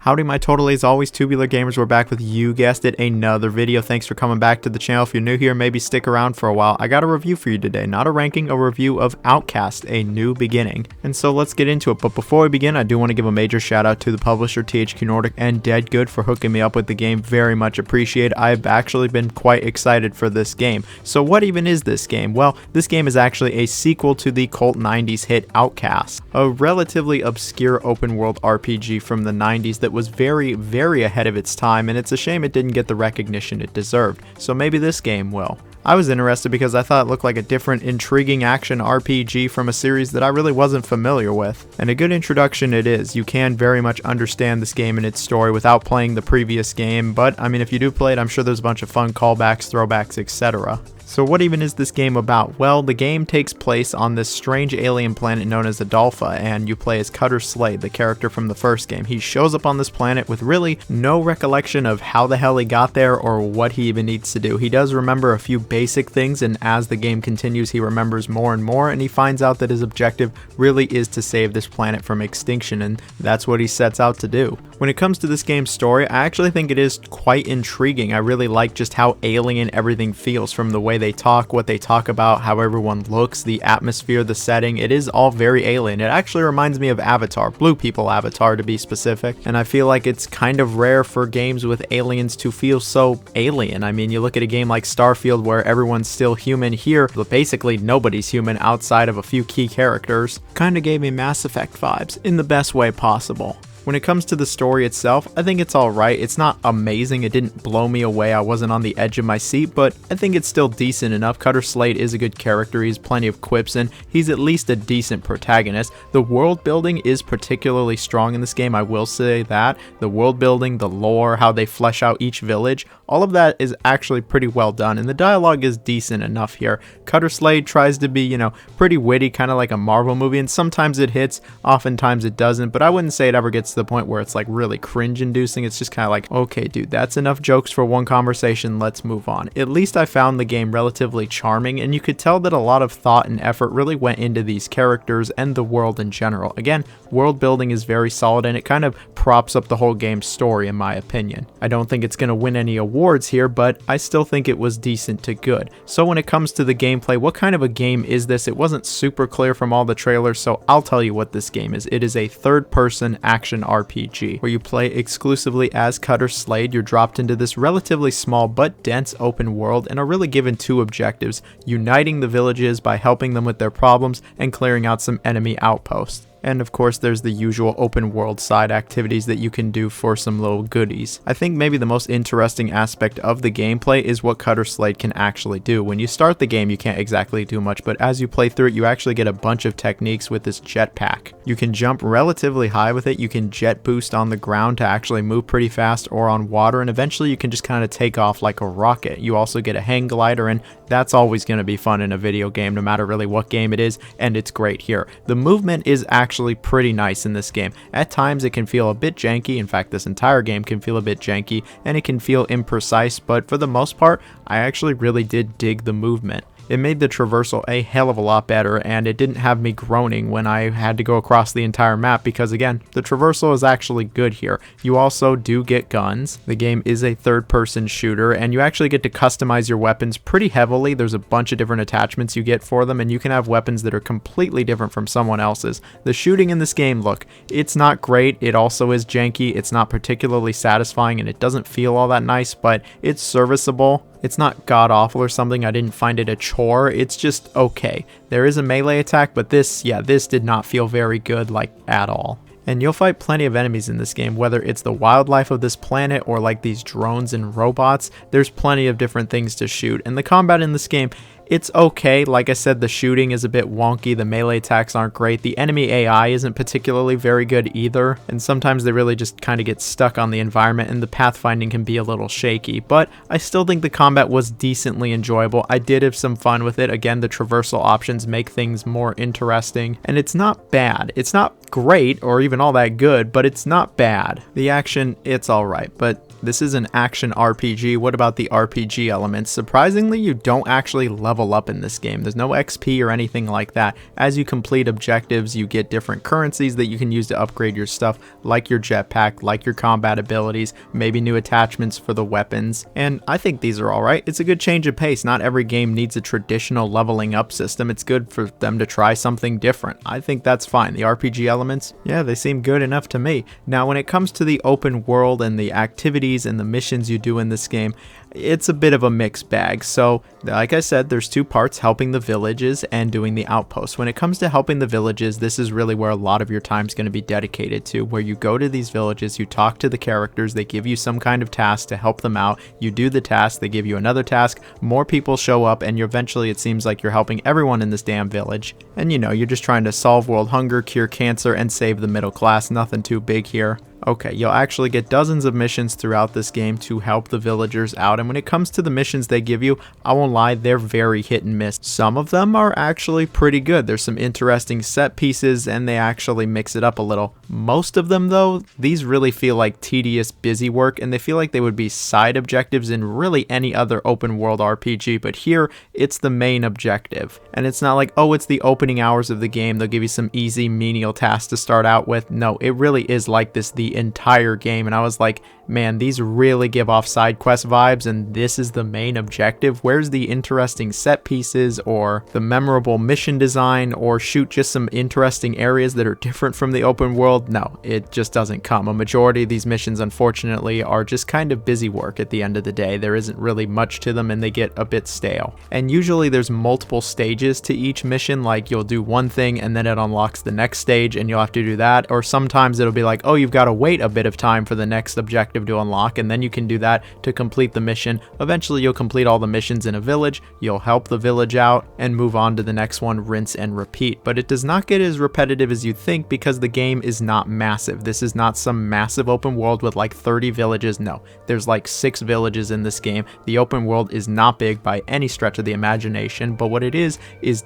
Howdy my totally as always tubular gamers, we're back with, you guessed it, another video. Thanks for coming back to the channel. If you're new here, maybe stick around for a while. I got a review for you today, not a ranking, a review of Outcast, A New Beginning. And so let's get into it, but before we begin, I do want to give a major shout out to the publisher THQ Nordic and Dead Good for hooking me up with the game. Very much appreciated. I've actually been quite excited for this game. So what even is this game? Well, this game is actually a sequel to the cult 90s hit Outcast, a relatively obscure open world RPG from the 90s that was very ahead of its time, and it's a shame it didn't get the recognition it deserved. So maybe this game will. I was interested because I thought it looked like a different, intriguing action RPG from a series that I really wasn't familiar with. And a good introduction it is. You can very much understand this game and its story without playing the previous game, but I mean, if you do play it, I'm sure there's a bunch of fun callbacks, throwbacks, etc. So what even is this game about? Well, the game takes place on this strange alien planet known as Adolpha, and you play as Cutter Slade, the character from the first game. He shows up on this planet with really no recollection of how the hell he got there or what he even needs to do. He does remember a few basic things, and as the game continues, he remembers more and more, and he finds out that his objective really is to save this planet from extinction, and that's what he sets out to do. When it comes to this game's story, I actually think it is quite intriguing. I really like just how alien everything feels, from the way they talk, what they talk about, how everyone looks, the atmosphere, the setting. It is all very alien. It actually reminds me of Avatar, Blue People Avatar to be specific, and I feel like it's kind of rare for games with aliens to feel so alien. I mean, you look at a game like Starfield where everyone's still human. Here, but basically nobody's human outside of a few key characters. Kinda gave me Mass Effect vibes in the best way possible. When it comes to the story itself, I think it's alright. It's not amazing, it didn't blow me away, I wasn't on the edge of my seat, but I think it's still decent enough. Cutter Slade is a good character, he has plenty of quips, and he's at least a decent protagonist. The world building is particularly strong in this game, I will say that. The world building, the lore, how they flesh out each village, all of that is actually pretty well done, and the dialogue is decent enough here. Cutter Slade tries to be, pretty witty, kind of like a Marvel movie, and sometimes it hits, oftentimes it doesn't, but I wouldn't say it ever gets to the point where it's like really cringe inducing. It's just kind of like, okay dude, that's enough jokes for one conversation, let's move on. At least I found the game relatively charming, and you could tell that a lot of thought and effort really went into these characters and the world in general. Again, world building is very solid, and it kind of props up the whole game's story in my opinion. I don't think it's going to win any awards here, but I still think it was decent to good. So when it comes to the gameplay, what kind of a game is this? It wasn't super clear from all the trailers, so I'll tell you what this game is. It is a third-person action RPG where you play exclusively as Cutter Slade. You're dropped into this relatively small but dense open world and are really given two objectives: uniting the villages by helping them with their problems and clearing out some enemy outposts. And of course there's the usual open world side activities that you can do for some little goodies. I think maybe the most interesting aspect of the gameplay is what Cutter Slade can actually do. When you start the game you can't exactly do much, but as you play through it you actually get a bunch of techniques with this jetpack. You can jump relatively high with it, you can jet boost on the ground to actually move pretty fast, or on water, and eventually you can just kind of take off like a rocket. You also get a hang glider, and that's always going to be fun in a video game no matter really what game it is, and it's great here. The movement is actually pretty nice in this game. At times it can feel a bit janky, in fact this entire game can feel a bit janky, and it can feel imprecise, but for the most part I actually really did dig the movement. It made the traversal a hell of a lot better, and it didn't have me groaning when I had to go across the entire map because, again, the traversal is actually good here. You also do get guns. The game is a third-person shooter, and you actually get to customize your weapons pretty heavily. There's a bunch of different attachments you get for them, and you can have weapons that are completely different from someone else's. The shooting in this game, look, it's not great. It also is janky. It's not particularly satisfying, and it doesn't feel all that nice, but it's serviceable. It's not god-awful or something. I didn't find it a chore. It's just okay. There is a melee attack, but this did not feel very good, like, at all. And you'll fight plenty of enemies in this game, whether it's the wildlife of this planet or like these drones and robots. There's plenty of different things to shoot, and the combat in this game, it's okay. Like I said, the shooting is a bit wonky, the melee attacks aren't great, the enemy AI isn't particularly very good either, and sometimes they really just kind of get stuck on the environment, and the pathfinding can be a little shaky, but I still think the combat was decently enjoyable. I did have some fun with it. Again, the traversal options make things more interesting, and it's not bad. It's not great or even all that good, but it's not bad. The action, it's alright, but this is an action RPG. What about the RPG elements? Surprisingly, you don't actually level up in this game. There's no XP or anything like that. As you complete objectives, you get different currencies that you can use to upgrade your stuff, like your jetpack, like your combat abilities, maybe new attachments for the weapons. And I think these are alright. It's a good change of pace. Not every game needs a traditional leveling up system. It's good for them to try something different. I think that's fine. The RPG elements, yeah, they seem good enough to me. Now, when it comes to the open world and the activities and the missions you do in this game, it's a bit of a mixed bag. So, like I said, there's two parts: helping the villages and doing the outposts. When it comes to helping the villages, this is really where a lot of your time is going to be dedicated to, where you go to these villages, you talk to the characters, they give you some kind of task to help them out, you do the task, they give you another task, more people show up, and eventually it seems like you're helping everyone in this damn village. And you're just trying to solve world hunger, cure cancer, and save the middle class. Nothing too big here. Okay, you'll actually get dozens of missions throughout this game to help the villagers out, and when it comes to the missions they give you, I won't lie, they're very hit and miss. Some of them are actually pretty good. There's some interesting set pieces, and they actually mix it up a little. Most of them, though, these really feel like tedious, busy work, and they feel like they would be side objectives in really any other open world RPG, but here, it's the main objective. And it's not like, oh, it's the opening hours of the game, they'll give you some easy menial tasks to start out with. No, it really is like this the entire game, and I was like, man, these really give off side quest vibes, and this is the main objective. Where's the interesting set pieces or the memorable mission design, or shoot just some interesting areas that are different from the open world? No, it just doesn't come. A majority of these missions, unfortunately, are just kind of busy work at the end of the day. There isn't really much to them, and they get a bit stale. And usually there's multiple stages to each mission, like you'll do one thing and then it unlocks the next stage and you'll have to do that, or sometimes it'll be like, oh, you've got to wait a bit of time for the next objective to unlock, and then you can do that to complete the mission. Eventually you'll complete all the missions in a village, you'll help the village out, and move on to the next one, rinse and repeat. But it does not get as repetitive as you think because the game is not massive. This is not some massive open world with like 30 villages. No, there's like 6 villages in this game. The open world is not big by any stretch of the imagination, but what it is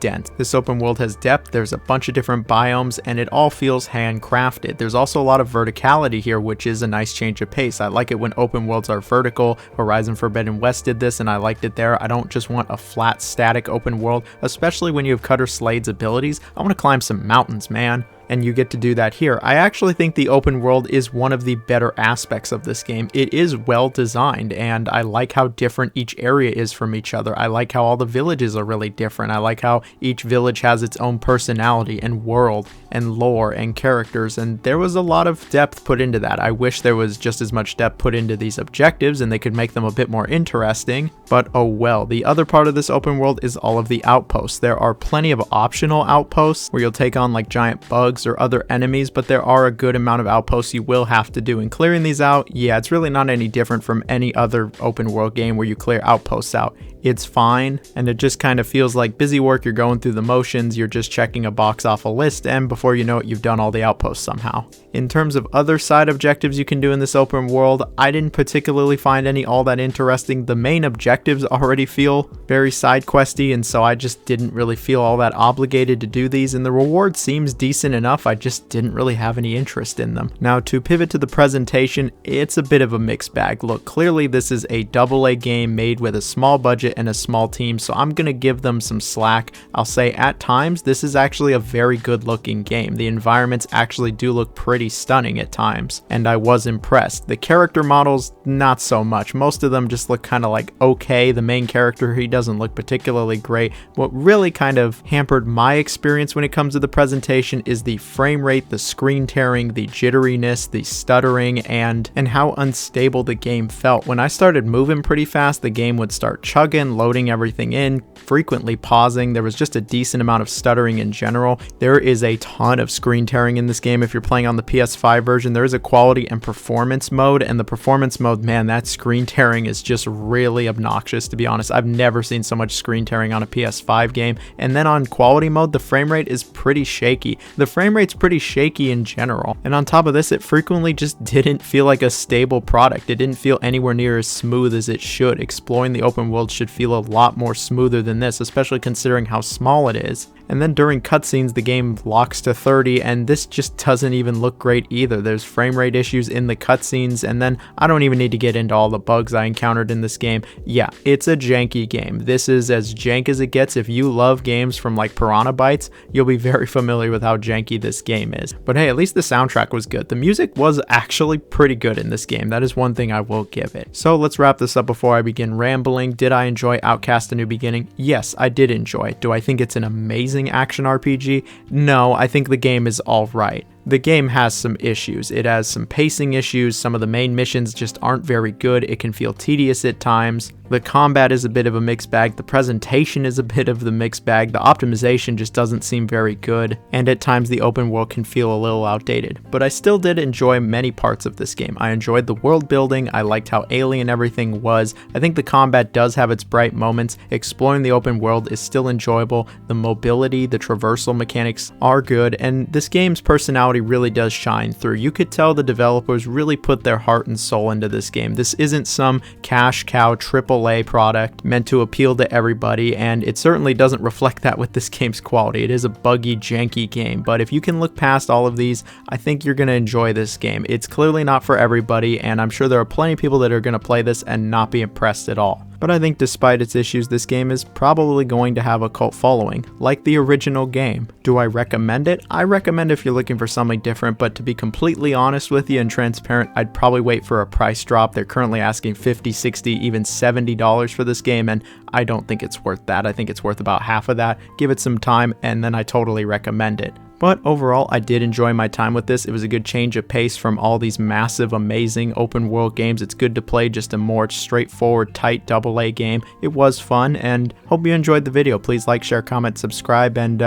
dense. This open world has depth, there's a bunch of different biomes, and it all feels handcrafted. There's also a lot of verticality here, which is a nice change of pace. I like it when open worlds are vertical. Horizon Forbidden West did this and I liked it there. I don't just want a flat, static open world, especially when you have Cutter Slade's abilities. I want to climb some mountains, man. And you get to do that here. I actually think the open world is one of the better aspects of this game. It is well designed, and I like how different each area is from each other. I like how all the villages are really different. I like how each village has its own personality and world and lore and characters, and there was a lot of depth put into that. I wish there was just as much depth put into these objectives and they could make them a bit more interesting, but oh well. The other part of this open world is all of the outposts. There are plenty of optional outposts where you'll take on like giant bugs or other enemies, but there are a good amount of outposts you will have to do, and clearing these out, yeah, it's really not any different from any other open world game where you clear outposts out. It's fine, and it just kind of feels like busy work. You're going through the motions, you're just checking a box off a list, and before you know it, you've done all the outposts somehow. In terms of other side objectives you can do in this open world, I didn't particularly find any all that interesting. The main objectives already feel very side questy, and so I just didn't really feel all that obligated to do these, and the reward seems decent enough. I just didn't really have any interest in them. Now, to pivot to the presentation, it's a bit of a mixed bag. Look, clearly this is a AA game made with a small budget and a small team, so I'm gonna give them some slack. I'll say at times this is actually a very good looking game. The environments actually do look pretty stunning at times, and I was impressed. The character models, not so much. Most of them just look kind of like okay. The main character, he doesn't look particularly great. What really kind of hampered my experience when it comes to the presentation is the frame rate, the screen tearing, the jitteriness, the stuttering, and how unstable the game felt. When I started moving pretty fast, the game would start chugging, loading everything in, frequently pausing. There was just a decent amount of stuttering in general. There is a ton of screen tearing in this game. If you're playing on the PS5 version, there is a quality and performance mode, and the performance mode, man, that screen tearing is just really obnoxious, to be honest. I've never seen so much screen tearing on a PS5 game. And then on quality mode, the frame rate is pretty shaky. The frame frame rate's pretty shaky in general. And on top of this, it frequently just didn't feel like a stable product. It didn't feel anywhere near as smooth as it should. Exploring the open world should feel a lot more smoother than this, especially considering how small it is. And then during cutscenes, the game locks to 30, and this just doesn't even look great either. There's frame rate issues in the cutscenes, and then I don't even need to get into all the bugs I encountered in this game. Yeah, it's a janky game. This is as jank as it gets. If you love games from like Piranha Bytes, you'll be very familiar with how janky this game is. But hey, at least the soundtrack was good. The music was actually pretty good in this game. That is one thing I will give it. So let's wrap this up before I begin rambling. Did I enjoy Outcast: A New Beginning? Yes, I did enjoy it. Do I think it's an amazing action RPG? No, I think the game is alright. The game has some issues. It has some pacing issues. Some of the main missions just aren't very good. It can feel tedious at times. The combat is a bit of a mixed bag. The presentation is a bit of the mixed bag. The optimization just doesn't seem very good. And at times the open world can feel a little outdated. But I still did enjoy many parts of this game. I enjoyed the world building. I liked how alien everything was. I think the combat does have its bright moments. Exploring the open world is still enjoyable. The mobility, the traversal mechanics are good. And this game's personality really does shine through. You could tell the developers really put their heart and soul into this game. This isn't some cash cow AAA product meant to appeal to everybody, and it certainly doesn't reflect that with this game's quality. It is a buggy, janky game, but if you can look past all of these, I think you're going to enjoy this game. It's clearly not for everybody, and I'm sure there are plenty of people that are going to play this and not be impressed at all. But I think despite its issues, this game is probably going to have a cult following, like the original game. Do I recommend it? I recommend if you're looking for something different, but to be completely honest with you and transparent, I'd probably wait for a price drop. They're currently asking $50, $60, even $70 for this game, and I don't think it's worth that. I think it's worth about half of that. Give it some time, and then I totally recommend it. But overall, I did enjoy my time with this. It was a good change of pace from all these massive, amazing open world games. It's good to play just a more straightforward, tight AA game. It was fun, and hope you enjoyed the video. Please like, share, comment, subscribe, and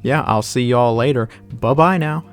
yeah, I'll see you all later. Bye-bye now.